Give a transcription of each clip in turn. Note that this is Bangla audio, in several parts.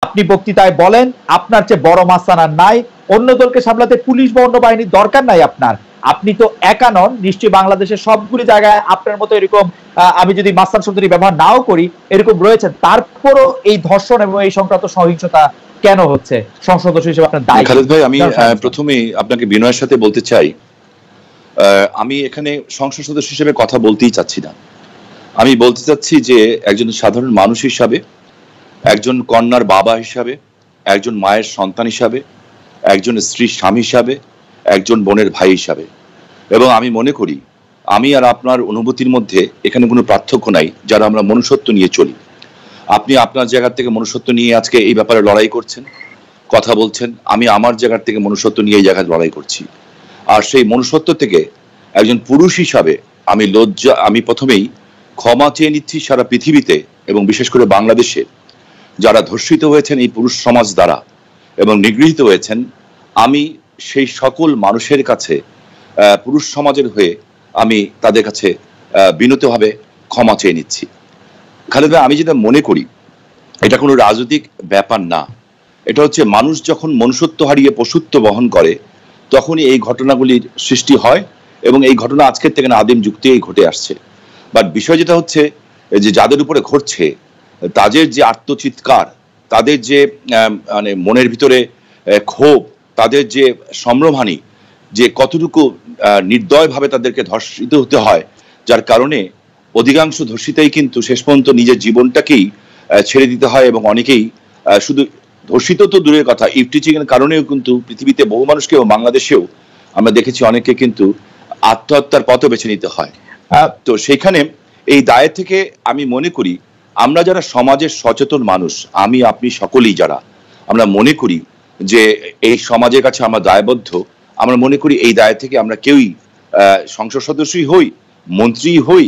আপনি বক্তৃতায় বলেন আপনার চেয়ে বড় মাস্তান আর নাই, অন্য দলকে সামলাতে পুলিশ বা অন্য বাহিনীর দরকার নাই আপনার। আপনি তো একা নন, নিশ্চয়ই বাংলাদেশের সবগুলি জায়গায় আপনার মতো এরকম আমি যদি মাস্তান শব্দটি ব্যবহার নাও করি এরকম রয়েছেন, তারপরও এই ধর্ষণ এবং এই সংক্রান্ত সহিংসতা কেন হচ্ছে? সংসদ সদস্য হিসেবে আপনার দায়িত্ব। খালেদ ভাই, আমি প্রথমেই আপনাকে বিনয়ের সাথে বলতে চাই, আমি এখানে সংসদ সদস্য হিসেবে কথা বলতেই চাচ্ছি না। আমি বলতে চাচ্ছি যে একজন সাধারণ মানুষ হিসাবে, একজন কন্যার বাবা হিসাবে, একজন মায়ের সন্তান হিসাবে, একজন স্ত্রীর স্বামী হিসাবে, একজন বোনের ভাই হিসাবে। এবং আমি মনে করি আমি আর আপনার অনুভূতির মধ্যে এখানে কোনো পার্থক্য নাই, যারা আমরা মনুষ্যত্ব নিয়ে চলি। আপনি আপনার জায়গা থেকে মনুষ্যত্ব নিয়ে আজকে এই ব্যাপারে লড়াই করছেন, কথা বলছেন, আমি আমার জায়গার থেকে মনুষ্যত্ব নিয়ে এই জায়গায় লড়াই করছি। আর সেই মনুষ্যত্ব থেকে একজন পুরুষ হিসাবে আমি প্রথমেই ক্ষমা চেয়ে নিচ্ছি সারা পৃথিবীতে এবং বিশেষ করে বাংলাদেশে যারা ধর্ষিত হয়েছেন এই পুরুষ সমাজ দ্বারা এবং নিগৃহীত হয়েছেন। আমি সেই সকল মানুষের কাছে পুরুষ সমাজের হয়ে আমি তাদের কাছে বিনীতভাবে ক্ষমা চেয়ে নিচ্ছি। খালেদ ভাই, আমি যেটা মনে করি এটা কোনো রাজনৈতিক ব্যাপার না, এটা হচ্ছে মানুষ যখন মনুষ্যত্ব হারিয়ে পশুত্ব বহন করে তখনই এই ঘটনাগুলির সৃষ্টি হয় এবং এই ঘটনা আজকের থেকে না, আদিম যুগেই ঘটে আসছে। বাট বিষয় যেটা হচ্ছে যে যাদের উপরে ঘটছে তাদের যে আত্মচিৎকার, তাদের যে মানে মনের ভিতরে ক্ষোভ, তাদের যে সম্ভ্রমহানি, যে কতটুকু নির্দয়ভাবে তাদেরকে ধর্ষিত হতে হয়, যার কারণে অধিকাংশ ধর্ষিতাই কিন্তু শেষ পর্যন্ত নিজের জীবনটাকেই ছেড়ে দিতে হয়। এবং অনেকেই শুধু ধর্ষিত তো দূরের কথা, ইফটিচিং এর কারণেও কিন্তু পৃথিবীতে বহু মানুষকে এবং বাংলাদেশেও আমরা দেখেছি অনেকে কিন্তু আত্মহত্যার পথও বেছে নিতে হয়। তো সেখানে এই দায় থেকে আমি মনে করি আমরা যারা সমাজের সচেতন মানুষ, আমি আপনি সকলেই যারা আমরা মনে করি যে এই সমাজের কাছে আমরা দায়বদ্ধ, আমরা মনে করি এই দায় থেকে আমরা কেউই সংসদ সদস্যই হই, মন্ত্রী হই,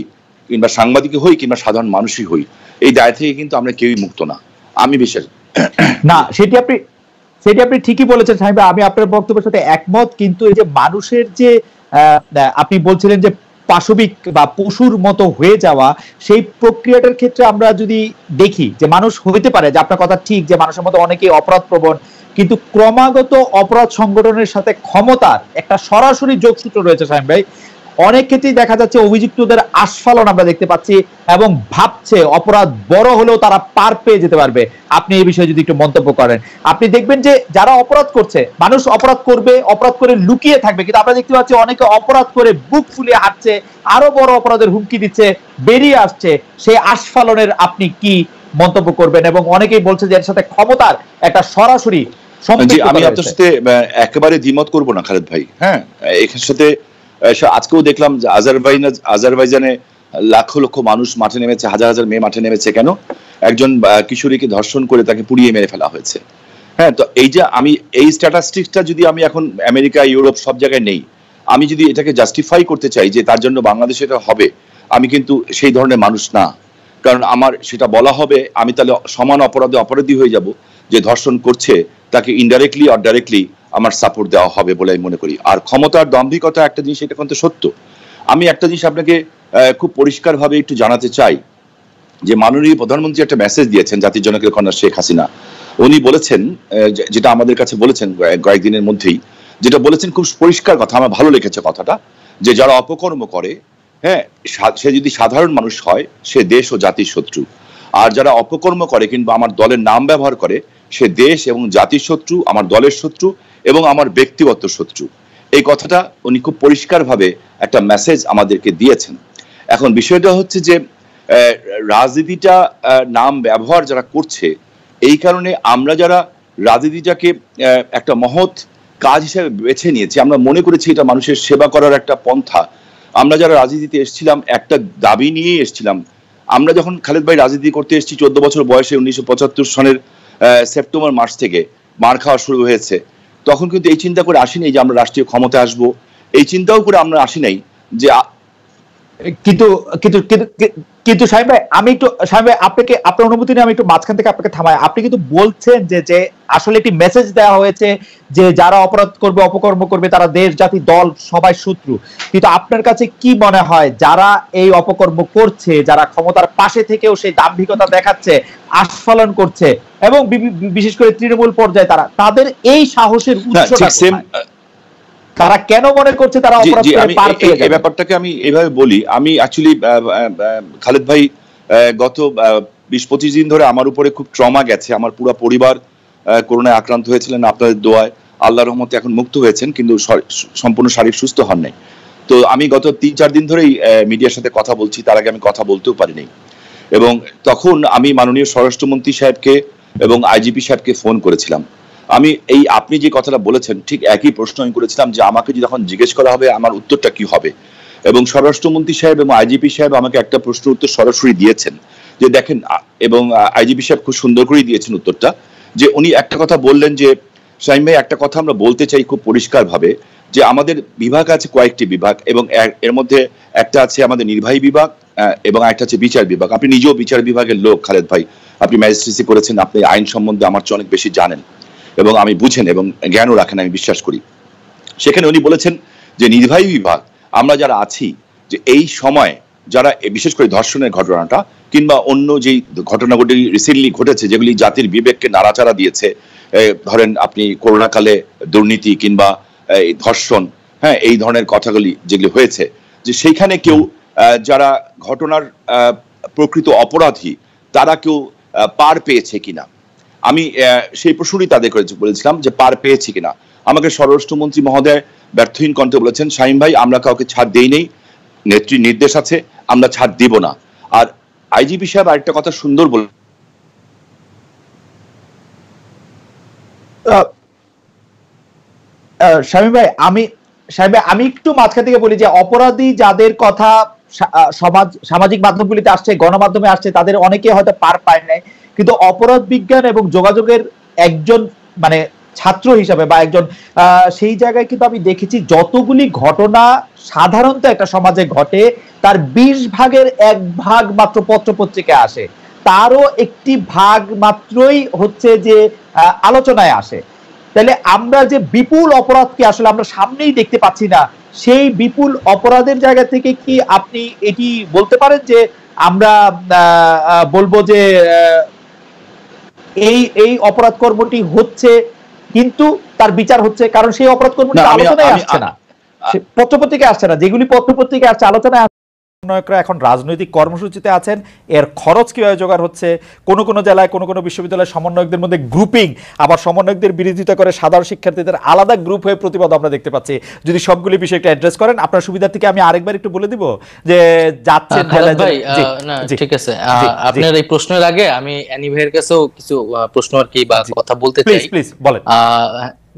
কিংবা সাংবাদিক হই, কিংবা সাধারণ মানুষই হই, এই দায় থেকে কিন্তু আমরা কেউই মুক্ত না। আমি বিশ্বাস না, সেটি আপনি ঠিকই বলেছেন সাহেব, আমি আপনার বক্তব্যের সাথে একমত। কিন্তু এই যে মানুষের যে আপনি বলছিলেন যে পাশবিক বা পশুর মতো হয়ে যাওয়া, সেই প্রক্রিয়াটার ক্ষেত্রে আমরা যদি দেখি যে মানুষ হইতে পারে, যে আপনার কথা ঠিক যে মানুষের মতো অনেকেই অপরাধ প্রবণ, কিন্তু ক্রমাগত অপরাধ সংগঠনের সাথে ক্ষমতার একটা সরাসরি যোগসূত্র রয়েছে সাহেব ভাই। অনেক ক্ষেত্রেই দেখা যাচ্ছে অভিযুক্তদের আস্ফালন আমরা দেখতে পাচ্ছি এবং ভাবছে অপরাধ বড় হলেও তারা পার পেয়ে যেতে পারবে। আপনি এই বিষয়ে যদি একটু মন্তব্য করেন। আপনি দেখবেন যে যারা অপরাধ করছে, মানুষ অপরাধ করবে, অপরাধ করে লুকিয়ে থাকবে, কিন্তু আমরা দেখতে পাচ্ছি অনেকে অপরাধ করে বুক ফুলিয়ে হাঁটছে, আরো বড় অপরাধের হুমকি দিচ্ছে, বেরিয়ে আসছে। সেই আস্ফালনের আপনি কি মন্তব্য করবেন? এবং অনেকেই বলছে যে এর সাথে ক্ষমতার একটা সরাসরি সম্পৃক্ততা। আমি আপনার সাথে একেবারে দ্বিমত করব না খালেদ ভাই। হ্যাঁ, এর সাথে আজকেও দেখলাম যে আজারবাইজানে লাখ লক্ষ মানুষ মাঠে নেমেছে, হাজার হাজার মেয়ে মাঠে নেমেছে। কেন? একজন কিশোরীকে ধর্ষণ করে তাকে পুড়িয়ে মেরে ফেলা হয়েছে। হ্যাঁ, তো এই যে আমি এই স্ট্যাটিস্টিক্সটা যদি আমি এখন আমেরিকা, ইউরোপ সব জায়গায় নেই, আমি যদি এটাকে জাস্টিফাই করতে চাই যে তার জন্য বাংলাদেশে এটা হবে, আমি কিন্তু সেই ধরনের মানুষ না। কারণ আমার সেটা বলা হবে, আমি তাহলে সমান অপরাধী হয়ে যাব। যে ধর্ষণ করছে তাকে ইনডাইরেক্টলি অর ডাইরেক্টলি আমার সাপোর্ট দেওয়া হবে বলে আমি মনে করি। আর ক্ষমতার দম্ভিকতা একটা জিনিস, এটা কিন্তু সত্য। আমি একটা জিনিস আপনাকে খুব পরিষ্কারভাবে একটু জানাতে চাই যে মাননীয় প্রধানমন্ত্রী একটা মেসেজ দিয়েছেন জাতির জনকের কন্যা শেখ হাসিনা। উনি বলেছেন, যেটা আমাদের কাছে বলেছেন কয়েকদিনের মধ্যেই, যেটা বলেছেন খুব পরিষ্কার কথা, আমার ভালো লেগেছে কথাটা, যে যারা অপকর্ম করে, হ্যাঁ, সে যদি সাধারণ মানুষ হয় সে দেশ ও জাতির শত্রু। আর যারা অপকর্ম করে কিংবা আমার দলের নাম ব্যবহার করে সে দেশ এবং জাতির শত্রু, আমার দলের শত্রু এবং আমার ব্যক্তিগত শত্রু। এই কথাটা উনি খুব পরিষ্কারভাবে একটা মেসেজ আমাদেরকে দিয়েছেন। এখন বিষয়টা হচ্ছে যে রাজনীতিটা নাম ব্যবহার যারা করছে, এই কারণে আমরা যারা রাজনীতিটাকে একটা মহৎ কাজ হিসেবে বেছে নিয়েছি, আমরা মনে করেছি এটা মানুষের সেবা করার একটা পন্থা। আমরা যারা রাজনীতিতে এসেছিলাম একটা দাবি নিয়েই এসেছিলাম। আমরা যখন খালেদ ভাই রাজনীতি করতে এসেছি 14 বছর বয়সে, 1975 সনের সেপ্টেম্বর মাস থেকে মার খাওয়া শুরু হয়েছে, তখন কিন্তু এই চিন্তা করে আসি নাই যে আমরা রাষ্ট্রীয় ক্ষমতায় আসবো। এই চিন্তাও করে আমরা আসি নাই যে কিন্তু কিন্তু কিন্তু কিন্তু শামীম ভাই, আমি একটু শামীম ভাই আপনাকে আপনার অনুমতি নিয়ে আমি একটু মাঝখান থেকে আপনাকে থামাই। আপনি কিন্তু বলছেন যে যে আসলে একটি মেসেজ দেওয়া হয়েছে যে যারা অপরাধ করবে, অপকর্ম করবে, তারা দেশ, জাতি, দল সবাই শত্রু। কিন্তু আপনার কাছে কি মনে হয় যারা এই অপকর্ম করছে, যারা ক্ষমতার পাশে থেকেও সেই দাম্ভিকতা দেখাচ্ছে, আস্ফালন করছে, এবং বিশেষ করে তৃণমূল পর্যায়ে তাদের এই সাহসের উৎসটা কোথায়? তারা কেন মনে করছে তারা অপরাধ করে পার পেয়ে যাবে? এই ব্যাপারটাকে আমি এভাবে বলি। আমি অ্যাকচুয়ালি খালেদ ভাই গত 20-25 দিন ধরে আমার উপরে খুব ট্রমা গেছে। আমার পুরো পরিবার করোনায় আক্রান্ত হয়েছিলেন, আপনাদের দোয়ায় আল্লাহর রহমতে এখন মুক্ত হয়েছেন, কিন্তু সম্পূর্ণ শারীরিক সুস্থ হন নাই। তো আমি গত 3-4 দিন ধরেই মিডিয়ার সাথে কথা বলছি, তার আগে আমি কথা বলতেও পারিনি। এবং তখন আমি মাননীয় স্বরাষ্ট্রমন্ত্রী সাহেবকে এবং আইজিপি সাহেবকে ফোন করেছিলাম। আমি এই আপনি যে কথাটা বলেছেন ঠিক একই প্রশ্ন আমি করেছিলাম যে আমাকে যদি যখন জিজ্ঞেস করা হবে আমার উত্তরটা কি হবে। এবং স্বরাষ্ট্রমন্ত্রী সাহেব এবং আইজিপি সাহেব আমাকে একটা প্রশ্ন উত্তর সরাসরি দিয়েছেন যে দেখেন, এবং আইজিপি সাহেব খুব সুন্দর করেই দিয়েছেন উত্তরটা, যে উনি একটা কথা বললেন যে শামীম ভাই একটা কথা আমরা বলতে চাই খুব পরিষ্কার ভাবে, যে আমাদের বিভাগ আছে কয়েকটি বিভাগ, এবং এর মধ্যে একটা আছে আমাদের নির্বাহী বিভাগ এবং একটা আছে বিচার বিভাগ। আপনি নিজেও বিচার বিভাগের লোক খালেদ ভাই, আপনি ম্যাজিস্ট্রেসি করেছেন, আপনি আইন সম্বন্ধে আমার চেয়ে অনেক বেশি জানেন এবং আমি বুঝেন এবং জ্ঞানও রাখেন, আমি বিশ্বাস করি। সেখানে উনি বলেছেন যে নির্বাহী বিভাগ আমরা যারা আছি, যে এই সময় যারা বিশেষ করে ধর্ষণের ঘটনাটা কিংবা অন্য যেই ঘটনাগুলি রিসেন্টলি ঘটেছে যেগুলি জাতির বিবেককে নাড়াচাড়া দিয়েছে, ধরেন আপনি করোনাকালে দুর্নীতি কিংবা ধর্ষণ, হ্যাঁ, এই ধরনের কথাগুলি যেগুলি হয়েছে, যে সেইখানে কেউ যারা ঘটনার প্রকৃত অপরাধী তারা কেউ পার পেয়েছে কিনা, আমি সেই প্রশ্নই তাদের বলেছিলাম যে পার পেয়েছি কিনা। আমাকে স্বরাষ্ট্রমন্ত্রী মহোদয় ব্যর্থহীন কণ্ঠে বলেছেন, শামীম ভাই আমরা কাউকে ছাড় দেই নেই, নেত্রীর নির্দেশ আছে, আমরা ছাড় দিব না। আর আইজিপি সাহেব আরেকটা কথা সুন্দর বলে, শামীম ভাই আমি একটু মাঝখান থেকে বলি যে অপরাধী যাদের কথা সামাজিক মাধ্যমগুলিতে আসছে, গণমাধ্যমে আসছে, তাদের অনেকে হয়তো পার পায় নাই, কিন্তু অপরাধ বিজ্ঞান এবং যোগাযোগের একজন মানে ছাত্র হিসাবে বা একজন সেই জায়গায় কিন্তু আমি দেখেছি যতগুলি ঘটনা সাধারণত একটা সমাজে ঘটে তার 20 ভাগের 1 ভাগ মাত্র পত্রপত্রিকা আসে, তারও একটি ভাগ মাত্রই হচ্ছে যে আলোচনায় আসে। তাহলে আমরা যে বিপুল অপরাধকে আসলে আমরা সামনেই দেখতে পাচ্ছি না, সেই বিপুল অপরাধের জায়গা থেকে কি আপনি এটি বলতে পারেন যে আমরা বলবো যে এই অপরাধ কর্মটি হচ্ছে কিন্তু তার বিচার হচ্ছে, কারণ সেই অপরাধ কর্মটি আলোচনায় আসছে না, পত্রপত্রিকায় আসছে না, যেগুলি পত্রপত্রিকায় আসছে আলোচনায়। সমন্বয়করা এখন রাজনৈতিক কর্মসূচিতে আছেন, এর খরচ কিভাবে জোগাড় হচ্ছে, কোন কোন জেলায় কোন কোন বিশ্ববিদ্যালয়ের সমন্বয়কদের মধ্যে গ্রুপিং, আবার সমন্বয়কদের বিরোধিতা করে সাধারণ শিক্ষার্থীদের আলাদা গ্রুপ হয়ে প্রতিবাদ আমরা দেখতে পাচ্ছি। যদি সবগুলি বিষয় একটু অ্যাড্রেস করেন আপনার সুবিধা থেকে আমি আরেকবার একটু বলে দিব যে যাচ্ছেন ভাই। ঠিক আছে, আপনার এই প্রশ্নের আগে আমি অ্যানি ভাইয়ের কাছেও কিছু প্রশ্ন আর কি বা কথা বলতে চাই। প্লিজ বলেন।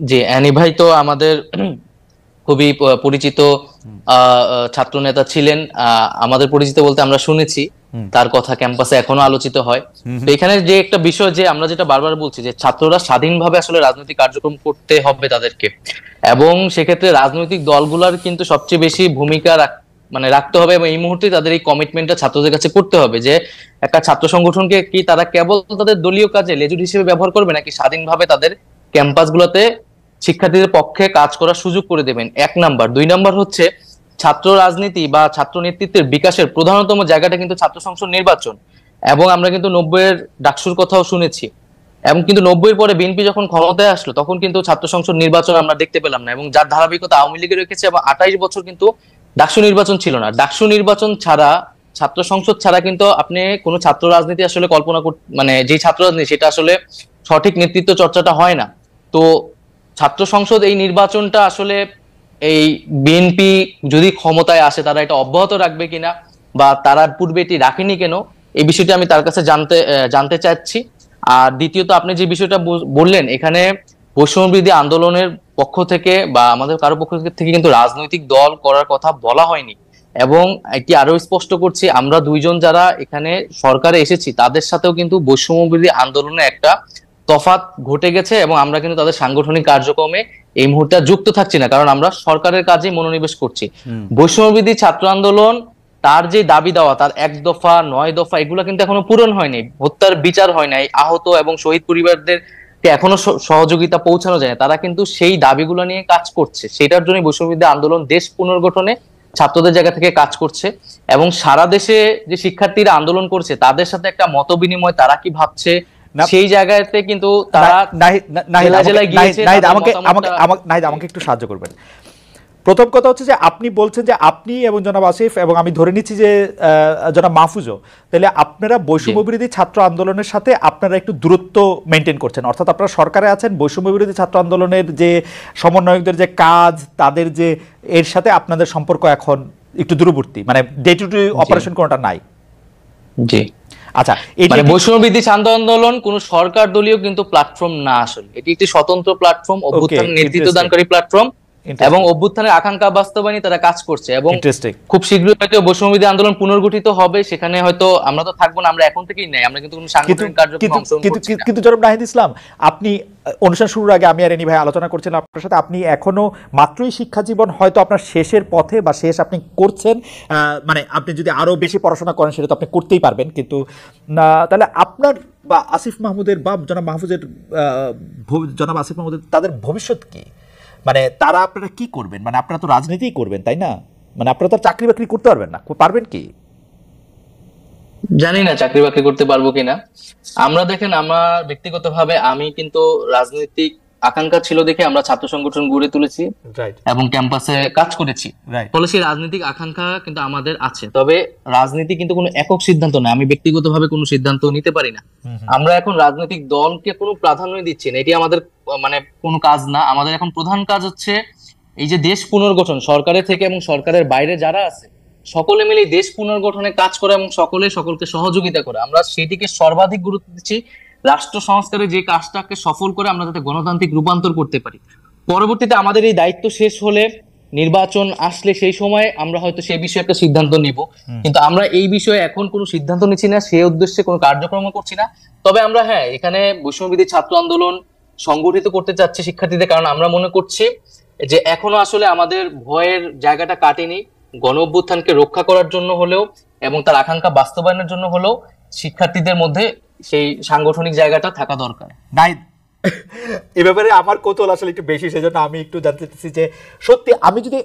জি, অ্যানি ভাই তো আমাদের খুবই পরিচিত ছাত্র নেতা ছিলেন, আমাদের পরিচিত বলতে আমরা শুনেছি তার কথা ক্যাম্পাসে এখনো আলোচিত হয়। তো এখানে যে একটা বিষয় যে আমরা যেটা বারবার বলছি যে ছাত্ররা স্বাধীনভাবে আসলে রাজনৈতিক কার্যক্রম করতে হবে তাদেরকে, এবং সেক্ষেত্রে রাজনৈতিক দলগুলোর কিন্তু সবচেয়ে বেশি ভূমিকা রাখতে হবে, এবং এই মুহূর্তে তাদের এই কমিটমেন্টটা ছাত্রদের কাছে করতে হবে যে একটা ছাত্র সংগঠনকে কি তারা কেবল তাদের দলীয় কাজে লেজুর হিসেবে ব্যবহার করবে নাকি স্বাধীনভাবে তাদের ক্যাম্পাসগুলোতে শিক্ষার্থীদের পক্ষে কাজ করার সুযোগ করে দেবেন, 1 নাম্বার। 2 নাম্বার হচ্ছে ছাত্র রাজনীতি বা ছাত্র নেতৃত্বের বিকাশের প্রধানতম জায়গাটা কিন্তু ছাত্র সংসদ নির্বাচন, এবং আমরা কিন্তু 90-এর ডাকসুর কথাও শুনেছি, এবং কিন্তু 90-এর পরে বিএনপি যখন ক্ষমতায় আসলো তখন কিন্তু ছাত্র সংসদ নির্বাচন আমরা দেখতে পেলাম না, এবং যার ধারাবাহিকতা আওয়ামী লীগের রেখেছে, এবং 28 বছর কিন্তু ডাকসু নির্বাচন ছিল না। ডাকসু নির্বাচন ছাড়া, ছাত্র সংসদ ছাড়া কিন্তু আপনি কোনো ছাত্র রাজনীতি আসলে কল্পনা যে ছাত্র রাজনীতি সেটা আসলে সঠিক নেতৃত্ব চর্চাটা হয় না। তো ছাত্র সংসদ এই নির্বাচনটা আসলে এই বিএনপি যদি ক্ষমতায় আসে তারা এটা অব্যাহত রাখবে কিনা, বা তারা পূর্বে এটি রাখেনি কেন, এই বিষয়টি আমি তার কাছে জানতে চাচ্ছি। আর দ্বিতীয়ত আপনি যে বিষয়টা বললেন, এখানে বৈষম্যবিরোধী আন্দোলনের পক্ষ থেকে বা আমাদের কারো পক্ষ থেকে কিন্তু রাজনৈতিক দল করার কথা বলা হয়নি, এবং এটি আরো স্পষ্ট করছি, আমরা দুইজন যারা এখানে সরকারে এসেছি তাদের সাথেও কিন্তু বৈষম্যবিরোধী আন্দোলনে একটা তফাৎ ঘটে গেছে, এবং আমরা কিন্তু তাদের সাংগঠনিক কার্যক্রমে এই মুহূর্তে যুক্ত থাকছি না, কারণ আমরা সরকারের কাজে মনোনিবেশ করছি। বৈষম্যবিরোধী ছাত্র আন্দোলন তার যে দাবি দেওয়া, তার 1 দফা 9 দফা এগুলো কিন্তু এখনো পূরণ হয়নি, হত্যার বিচার হয় নাই, আহত এবং শহীদ পরিবারদের এখনো সহযোগিতা পৌঁছানো যায় না। তারা কিন্তু সেই দাবিগুলো নিয়ে কাজ করছে, সেটার জন্য বৈষম্যবিরোধী আন্দোলন দেশ পুনর্গঠনে ছাত্রদের জায়গা থেকে কাজ করছে। এবং সারা দেশে যে শিক্ষার্থীরা আন্দোলন করছে তাদের সাথে একটা মত বিনিময়, তারা কি ভাবছে সেই জায়গাতে কিন্তু তারা আমাকে একটু সাহায্য করবেন। প্রথম কথা হচ্ছে যে আপনি বলছেন যে আপনি এবং জনাব আসিফ এবং আমি ধরে নিচ্ছি যে জনাব মাহফুজও, তাহলে আপনারা বৈষম্য বিরোধী ছাত্র আন্দোলনের সাথে আপনারা একটু দূরত্ব মেনটেন করছেন, অর্থাৎ আপনারা সরকারে আছেন, বৈষম্য বিরোধী ছাত্র আন্দোলনের যে সমন্বয়কদের যে কাজ, তাদের যে এর সাথে আপনাদের সম্পর্ক এখন একটু দূরবর্তী, মানে ডে টু ডে অপারেশন কোনটা নাই। জি আচ্ছা, মানে বৈষম্য বিরোধী ছাত্র আন্দোলন কোন সরকার দলীয় কিন্তু প্ল্যাটফর্ম না, আসলে এটি একটি স্বতন্ত্র প্ল্যাটফর্ম, অভ্যুত্থান নেতৃত্বদানকারী প্ল্যাটফর্ম এবং অভ্যুত্থানের আকাঙ্ক্ষা বাস্তবায়নে তারা কাজ করছে। এবং খুব শীঘ্রই হয়তো বৈষম্য বিরোধী আন্দোলন পুনর্গঠিত হবে, সেখানে হয়তো আমরা তো থাকবো না, আমরা এখন থেকেই নাই, আমরা কিন্তু কোনো সাংগঠনিক কার্যক্রমে অংশগ্রহণ করছি না। কিন্তু জনাব নাহিদ ইসলাম, আপনি অনুষ্ঠান শুরুর আগে আমি আর এনি ভাই আলোচনা করছিলাম আপনার সাথে, আপনি এখনো মাত্রই শিক্ষা জীবন হয়তো আপনার শেষের পথে বা শেষ আপনি করছেন, মানে আপনি যদি আরো বেশি পড়াশোনা করেন সেটা তো আপনি করতেই পারবেন, কিন্তু তাহলে আপনার বা আসিফ মাহমুদের বা জনাব মাহফুজের, জনাব আসিফ মাহমুদের তাদের ভবিষ্যৎ কি? মানে তারা আপনারা কি করবেন? মানে আপনারা তো রাজনীতিই করবেন, তাই না? মানে আপনারা তো চাকরি বাকরি করতে পারবেন না, পারবেন কি জানি না চাকরি বাকরি করতে পারবো কিনা। আমরা দেখেন, আমার ব্যক্তিগতভাবে আমি কিন্তু রাজনৈতিক আকাঙ্ক্ষা ছিল দেখে আমরা ছাত্র সংগঠন গড়ে তুলেছি এবং ক্যাম্পাসে কাজ করেছি, ফলে সেই রাজনৈতিক আকাঙ্ক্ষা কিন্তু আমাদের আছে। তবে রাজনীতি কিন্তু কোনো একক সিদ্ধান্ত না, আমি ব্যক্তিগতভাবে কোনো সিদ্ধান্ত নিতে পারি না। আমরা এখন রাজনৈতিক দলকে কোনো প্রাধান্য দিচ্ছি না, এটি আমাদের মানে কোনো কাজ না। আমাদের এখন প্রধান কাজ হচ্ছে এই যে দেশ পুনর্গঠন, সরকারের থেকে এবং সরকারের বাইরে যারা আছে সকলে মিলে দেশ পুনর্গঠনে কাজ করা এবং সকলকে সহযোগিতা করা, আমরা সেটিকে সর্বাধিক গুরুত্ব দিচ্ছি। রাষ্ট্র সংস্কারের যে কাজটাকে সফল করে আমরা যাতে গণতান্ত্রিক রূপান্তর করতে পারি। পরবর্তীতে আমাদের এই দায়িত্ব শেষ হলে, নির্বাচন আসলে, সেই সময় আমরা হয়তো সেই বিষয়ে একটা সিদ্ধান্ত নিব, কিন্তু আমরা এই বিষয়ে এখন কোনো সিদ্ধান্ত নিচ্ছি না, সেই উদ্দেশ্যে কোনো কার্যক্রম করছি না। তবে আমরা এখানে বৈষম্যবিরোধী ছাত্র আন্দোলন সংগঠিত করতে চাচ্ছি শিক্ষার্থীদের, কারণ আমরা মনে করছি যে এখনো আসলে আমাদের ভয়ের জায়গাটা কাটেনি। গণ অভ্যুত্থানকে রক্ষা করার জন্য হলেও এবং তার আকাঙ্ক্ষা বাস্তবায়নের জন্য হলেও শিক্ষার্থীদের মধ্যে সেই সাংগঠনিক জায়গাটা থাকা দরকার। নাই, এ ব্যাপারে আমার কৌতূহল আসলে একটু বেশি, সেজন্য আমি একটু জানতে চাচ্ছি যে সত্যি আমি যদি